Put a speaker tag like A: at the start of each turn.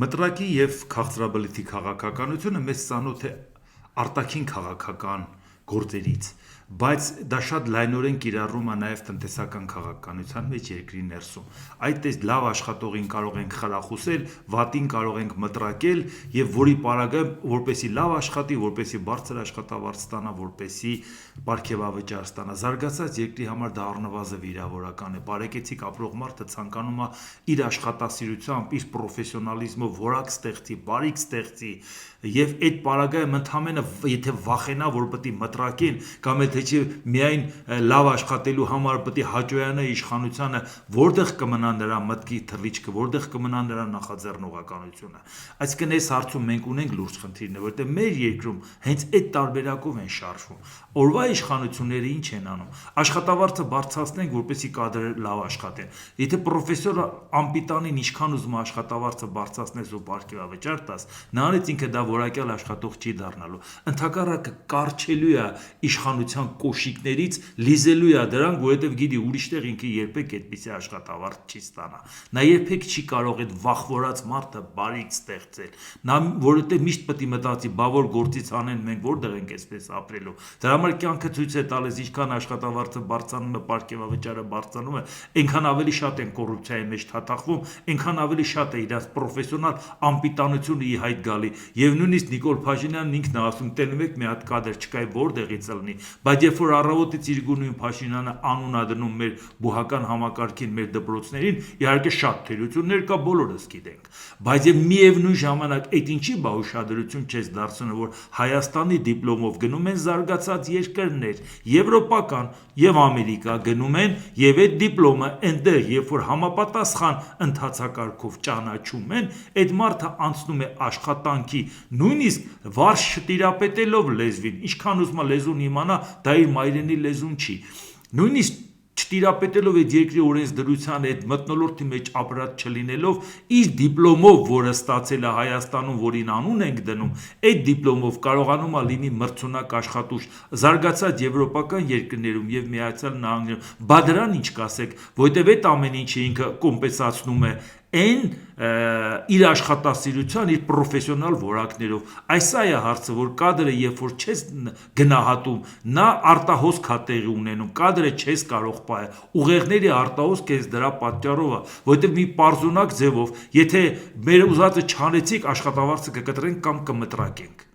A: Մտրակի և քաղցրաբլիթի քաղաքականությունը մեզ ծանոթ է արտաքին քաղաքական գործերից, բայց դա շատ լայնորեն կիրառում է նաև տնտեսական քաղաքականության մեջ երկրի ներսում։ Այդ լավ աշխատողին կարող ենք խրախուսել, վատին կարող ենք մտրակել եւ որի պարագայում որպեսի լավ աշխատի, որպեսի բարձր աշխատավարձ ստանա, որպեսի պարգևավճար ստանա։ Զարգացած երկրի համար դա առնվազն վիրավորական է։ Բարեկեցիկ ապրող մարդը ցանկանում է իր աշխատասիրությամբ, իր պրոֆեսիոնալիզմով որակ ստեղծի, բարիք ստեղծի եւ այդ պարագայում ընդամենը եթե վախենա, որ պետք է մտրակեն կամ եթե չէ միայն լավ աշխատելու համար պետք է հաճոյանա իշխանությանը, որտեղ կմնա նրա մտքի թռիչքը, որտեղ կմնա նրա նախաձեռնողականությունը։ Այսինքն այս հարցում մենք ունենք լուրջ խնդիրներ, որտեղ մեր երկրում հենց այդ տարբերակով են շարժվում։ Օրվա իշխանությունները ինչ են անում։ Աշխատավարձը բարձրացնենք, որպեսզի կադրերը լավ աշխատեն։ Եթե պրոֆեսորը անպիտանին ինչքան ուզում է աշխատավարձը բարձրացնես ու պարգևավճար տաս, նրանից ինքը դա որակյալ աշխատող չի դառնալու։ Ընդհակառակը կարճելու է իշխանության կոշիկներից, լիզելու է դրանք, որովհետև գիտի ուրիշտեղ ինքը երբեք այդպիսի աշխատավարձ չի ստանա։ Նա երբեք չի կարող այդ վախվորած մարդը բարիք ստեղծել։ Նա որովհետև միշտ պետք է մտածի, բա որ գործից անեն, մենք որտեղ ենք այսպես ապրելու։ Դրա համար կյանքը ցույց է տալիս, ինչքան աշխատավարձը բարձրանում է, պարգևավճարը բարձրանում է, այնքան ավելի շատ են կոռուպցիայի մեջ թաթախվում, այնքան ավելի շատ է իրաց պրոֆեսիոնալ անպիտանությունը ի հայտ գալի։ Եվ նույնիսկ Նիկոլ Փաշինյանն ինքն է ասում, տենում եք մի հատ կադր չկա, որտեղից ելնի։ Բայց երբ որ առավոտից իր գունուն Փաշինյանը անուն ա դնում մեր բուհական համակարգին, մեր դպրոցներին, իհարկե շատ թերություններ կա, բոլորս գիտենք։ Բայց եւ միևնույն ժամանակ այդ ինչի բա ուշադրություն չես դարձնում, որ Հայաստանի դիպլոմով գնում են զարգացած երկրներ, եվրոպական եւ Ամերիկա գնում են եւ այդ դիպլոմը այնտեղ, երբ որ համապատասխան ընթացակարգով ճանաչում են, այդ մարդը անցնում է աշխատանքի, նույնիսկ վարժ չտիրապետելով լեզվին, ինչքան ուզում է լեզուն իմանա, դա իր մայրենի լեզուն չի։ Նույնիսկ չտիրապետելով այդ երկրի օրենսդրության այդ մթնոլորտի մեջ ապրած չլինելով, իր դիպլոմով, որը ստացել է Հայաստանում, որին անուն ենք դնում, այդ դիպլոմով կարողանում է լինի մրցունակ աշխատուժ զարգացած եվրոպական երկրներում եւ Միացյալ Նահանգներում։ Բա դրան ինչ կասեք, որովհետեւ այդ ամեն ինչը ինքը կոմպենսացնում է այն իր աշխատասիրության, իր պրոֆեսիոնալ որակներով։ Այս է հարցը, որ կադրը երբ որ չես գնահատում, նա արտահոսք է տեղի ունենում, կադրը չես կարող պահել, ուղեղների արտահոսք ես դրա պատճառով է, որովհետև մի պարզունակ ձևով, եթե մեր ուզածը չանեցիք, աշխատավարձը կկտրենք կամ կմտրակենք։